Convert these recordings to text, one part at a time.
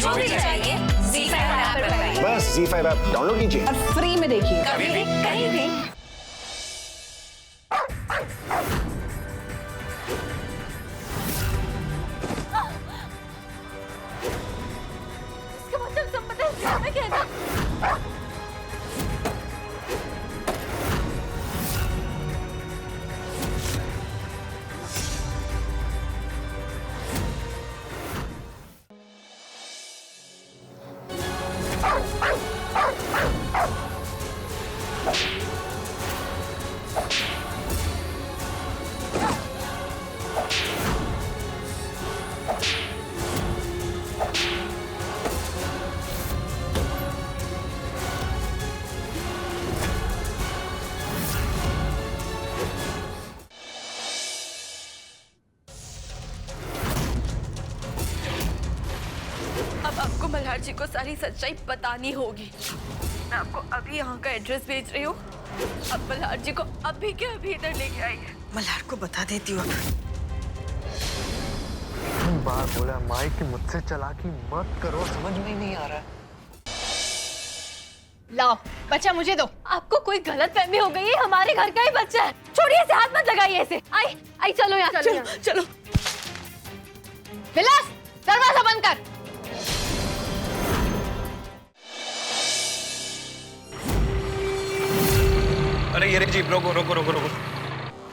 जो भी चाहिए ZEE5 ऐप पर पाइए। बस ZEE5 ऐप डाउनलोड कीजिए और फ्री में देखिए। कभी भी कहीं भी। इसका मतलब संपदा इस घर में कहना। अब आपको मल्हार जी को सारी सच्चाई बतानी होगी। मैं आपको अभी यहाँ का एड्रेस भेज रही हूँ। अब मल्हार जी को अभी के अभी इधर लेके आइए। मल्हार को बता देती हूँ अब। बार बोला माई कि मुझसे चालाकी मत करो, समझ में ही नहीं आ रहा है। लाओ बच्चा मुझे दो। आपको कोई गलतफहमी हो गई है, हमारे घर का ही बच्चा है। छोड़िए इसे, हाथ मत लगाइए इसे। आई आई चलो यहाँ, चलो चलो। विलास दरवाजा बंद कर। अरे ये जीप, रोको रोको रोको रोको।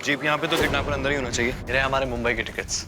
जीप यहाँ पे तो किडनैपर अंदर ही होना चाहिए। ये हमारे मुंबई के टिकट्स।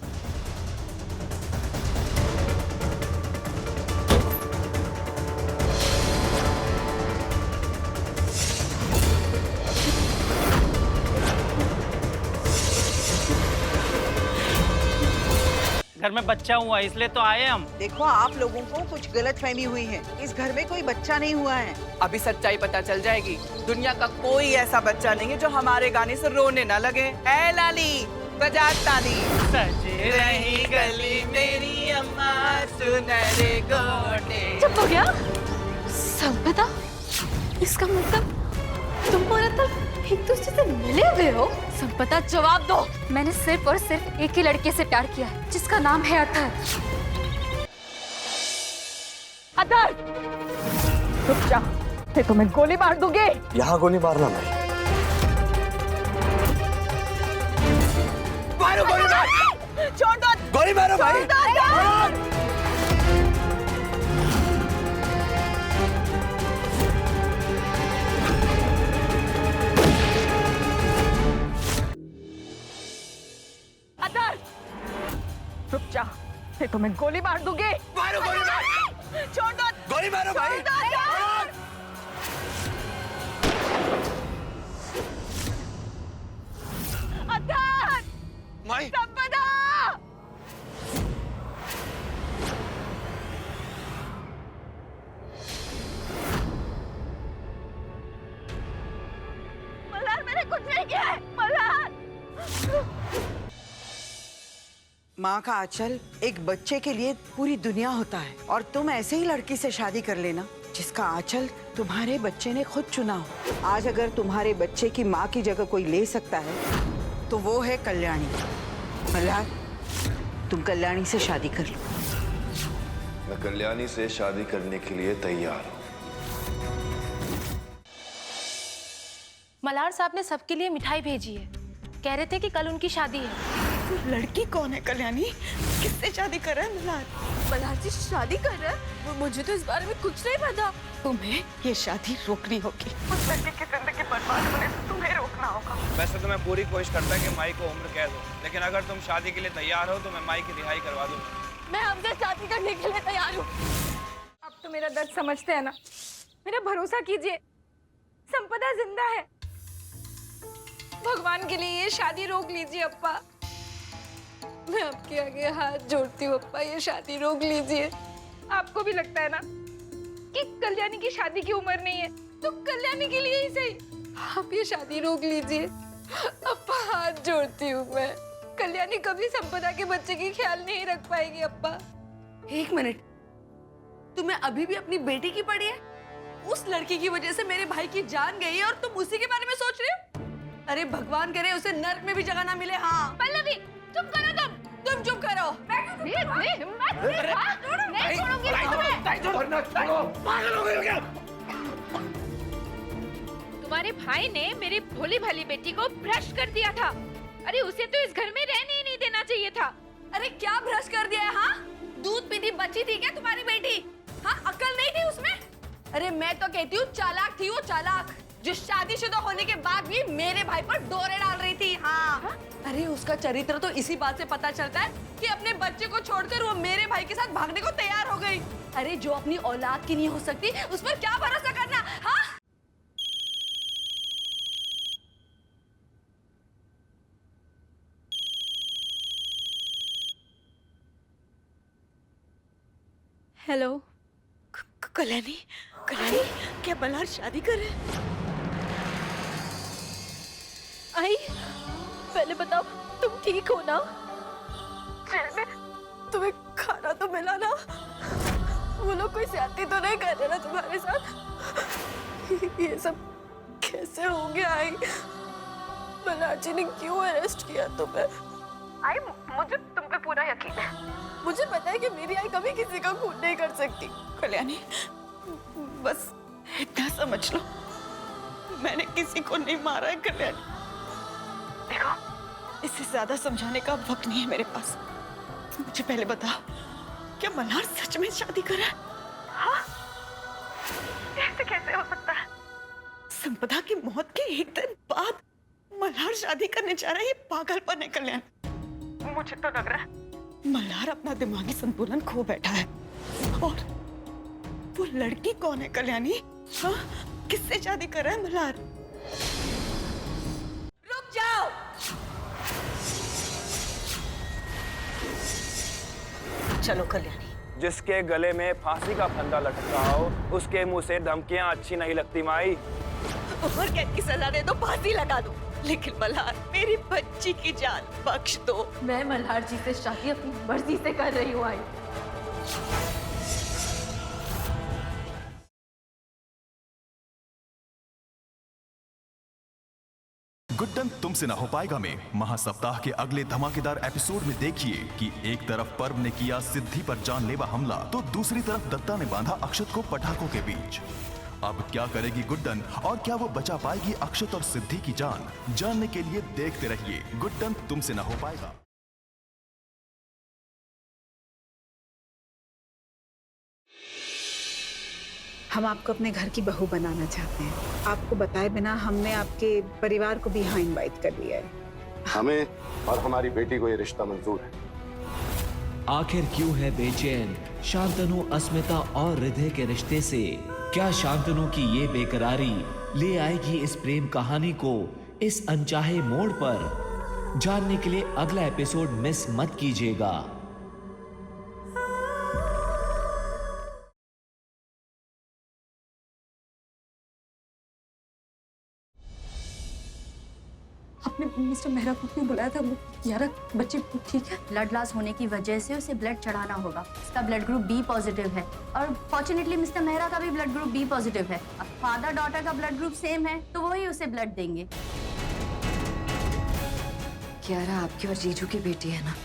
घर में बच्चा हुआ इसलिए तो आए हम। देखो आप लोगों को कुछ गलतफहमी हुई है। इस घर में कोई बच्चा नहीं हुआ है। अभी सच्चाई पता चल जाएगी। दुनिया का कोई ऐसा बच्चा नहीं है जो हमारे गाने से रोने ना लगे। ऐ लाली बजा ताली। सजे रही गली मेरी अम्मा सुनहरे गोटे। चुप हो गया। संपदा, इसका मतलब तुम और अतुल एक दूसरे से मिले हुए हो? संपदा जवाब दो। मैंने सिर्फ और सिर्फ एक ही लड़के से प्यार किया है, जिसका नाम है अतर। अतर, रुक जा, मैं तुम्हें गोली मार दूंगी। यहाँ गोली मारना मैं। मारो गोली मारो। छोड़ दो। गोली मारो भाई। रुक जा, मैं तुम्हें गोली मार दूंगी। मारो गोली मारो। छोड़ दो। गोली मारो भाई। अतर, माई संपदा। मल्हार, मैंने कुछ नहीं किया है। मल्हार। माँ का आंचल एक बच्चे के लिए पूरी दुनिया होता है और तुम ऐसे ही लड़की से शादी कर लेना जिसका आंचल तुम्हारे बच्चे ने खुद चुना हो। आज अगर तुम्हारे बच्चे की माँ की जगह कोई ले सकता है तो वो है कल्याणी। मल्हार, तुम कल्याणी से शादी कर लो। मैं कल्याणी से शादी करने के लिए तैयार हूँ। मल्हार साहब ने सबके लिए मिठाई भेजी है। कह रहे थे कि कल उनकी शादी है। लड़की कौन है कल्याणी? किससे शादी कर रहा है मल्हार? मल्हार जी शादी कर रहे हैं? मुझे तो इस बारे में कुछ नहीं पता। तुम्हें ये शादी रोकनी होगी। उस लड़की की जिंदगी बर्बाद होने से तुम्हें रोकना होगा। वैसे तो मैं पूरी कोशिश करता कि माई को उम्र कैद हो, लेकिन अगर तुम शादी के लिए तैयार हो तो मैं माई की रिहाई करवा दूंगा। मैं आपसे शादी करने के लिए तैयार हूँ। आप तो मेरा दर्द समझते हैं ना। मेरा भरोसा कीजिए, संपदा जिंदा है। भगवान के लिए ये शादी रोक लीजिए अप्पा। मैं आपके आगे हाथ जोड़ती हूँ अप्पा, ये शादी रोक लीजिए। आपको भी लगता है ना कि कल्याणी की शादी की उम्र नहीं है, तो कल्याणी के लिए ही सही आप ये शादी रोक लीजिए। अप्पा हाथ जोड़ती हूँ मैं। कल्याणी कभी संपदा के बच्चे की ख्याल नहीं रख पाएगी अप्पा। एक मिनट, तुम्हें अभी भी अपनी बेटी की पड़ी है? उस लड़की की वजह से मेरे भाई की जान गई है और तुम उसी के बारे में सोच रहे हो? अरे भगवान करे उसे नर्क में भी जगह ना मिले। हाँ पल्लवी, चुप करो तुम चुप करो। मैं हिम्मत नहीं छोड़ूंगी तुम्हें। तुम्हारे भाई ने मेरी भोली भाली बेटी को भ्रष्ट कर दिया था। अरे उसे तो इस घर में रहने ही नहीं देना चाहिए था। अरे क्या भ्रष्ट कर दिया है? हाँ, दूध पीती बच्ची थी क्या तुम्हारी बेटी? हाँ, अक्ल नहीं थी उसमें? अरे मैं तो कहती हूँ चालाक थी वो, चालाक, जो शादीशुदा होने के बाद भी मेरे भाई पर डोरे डाल रही थी। हाँ, अरे उसका चरित्र तो इसी बात से पता चलता है कि अपने बच्चे को छोड़कर वो मेरे भाई के साथ भागने को तैयार हो गई। अरे जो अपनी औलाद की नहीं हो सकती उस पर क्या भरोसा करना? हाँ, हेलो कल्याणी, कल्याणी क्या मल्हार शादी कर रहे हैं? आई पहले बताओ तुम ठीक हो ना? जेल में तुम्हें खाना तो मिला ना? वो लोग कोई ज्यादती तो नहीं कर रहे ना तुम्हारे साथ? ये सब कैसे हो गया? आई मल्हार जी ने क्यों अरेस्ट किया तुम्हें? आई मुझे तुम पे पूरा यकीन है। मुझे पता है कि मेरी आई कभी किसी का खून नहीं कर सकती। कल्याणी बस इतना समझ लो, मैंने किसी को नहीं मारा है कल्याणी। देखो इससे ज्यादा समझाने का वक्त नहीं है मेरे पास। मुझे पहले बता, क्या मल्हार सच में शादी कर रहा है? हाँ? ऐसे कैसे हो सकता है? संपदा की मौत के एक दिन बाद मल्हार शादी करने जा रहा है, ये पागलपन है कल्याणी। मुझे तो लग रहा है मल्हार अपना दिमागी संतुलन खो बैठा है। और वो लड़की कौन है कल्याणी? हाँ? किससे शादी कर रहा है मल्हार? रुक जाओ। चलो कल्याणी। जिसके गले में फांसी का फंदा लटका हो उसके मुंह से धमकियां अच्छी नहीं लगती माई। उम्र कैद की सजा दे दो, फांसी लगा दो, लेकिन मल्हार मेरी बच्ची की जान बख्श दो। मैं मल्हार जी से शादी अपनी मर्जी से कर रही हूँ। आई गुड्डन तुमसे ना हो पाएगा में महासप्ताह के अगले धमाकेदार एपिसोड में देखिए कि एक तरफ पर्व ने किया सिद्धि पर जानलेवा हमला तो दूसरी तरफ दत्ता ने बांधा अक्षत को पटाखों के बीच। अब क्या करेगी गुड्डन और क्या वो बचा पाएगी अक्षत और सिद्धि की जान? जानने के लिए देखते रहिए गुड्डन तुमसे ना हो पाएगा। हम आपको अपने घर की बहू बनाना चाहते हैं। आपको बताए बिना हमने आपके परिवार को भी यहाँ इनवाइट कर लिया है। हमें और हमारी बेटी को ये रिश्ता मंजूर है। आखिर क्यों है बेचैन शांतनु अस्मिता और हृदय के रिश्ते से? क्या शांतनु की ये बेकरारी ले आएगी इस प्रेम कहानी को इस अनचाहे मोड़ पर? जानने के लिए अगला एपिसोड मिस मत कीजिएगा। आपने मिस्टर मेहरा को क्यों बुलाया था? यार बच्चे ठीक है? ब्लड लॉस होने की वजह से उसे ब्लड चढ़ाना होगा। इसका ब्लड ग्रुप बी पॉजिटिव है और फॉर्चुनेटली मिस्टर मेहरा का भी ब्लड ग्रुप बी पॉजिटिव है। अब फादर डॉटर का ब्लड ग्रुप सेम है तो वही उसे ब्लड देंगे। कियारा आपकी और जीजू की बेटी है ना?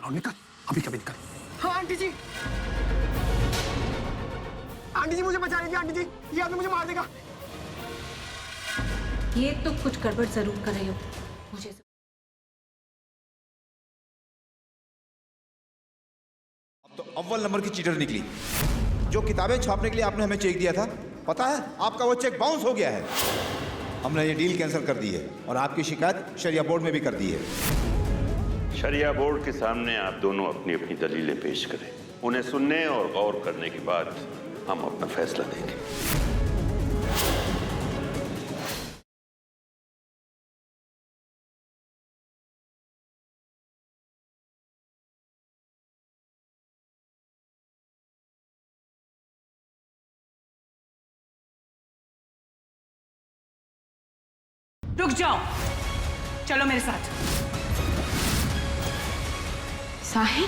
निकल अभी कभी निकल। हाँ आंटी जी, आंटी जी मुझे बचा लीजिए। आंटी जी ये आपने मुझे मार देगा। ये तो कुछ गड़बड़ जरूर कर रही हो मुझे। अब तो अव्वल नंबर की चीटर निकली। जो किताबें छापने के लिए आपने हमें चेक दिया था, पता है आपका वो चेक बाउंस हो गया है। हमने ये डील कैंसिल कर दी है और आपकी शिकायत शरिया बोर्ड में भी कर दी है। शरिया बोर्ड के सामने आप दोनों अपनी अपनी दलीलें पेश करें। उन्हें सुनने और गौर करने के बाद हम अपना फैसला देंगे। रुक जाओ, चलो मेरे साथ। साहिल,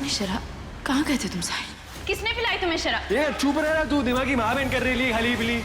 शराब कहाँ गए थे तुम? साहिल, किसने पिलाई तुम्हें शराब? ये चुप रह रहा तू, दिमागी माँ बहन कर रही ली हली बिली।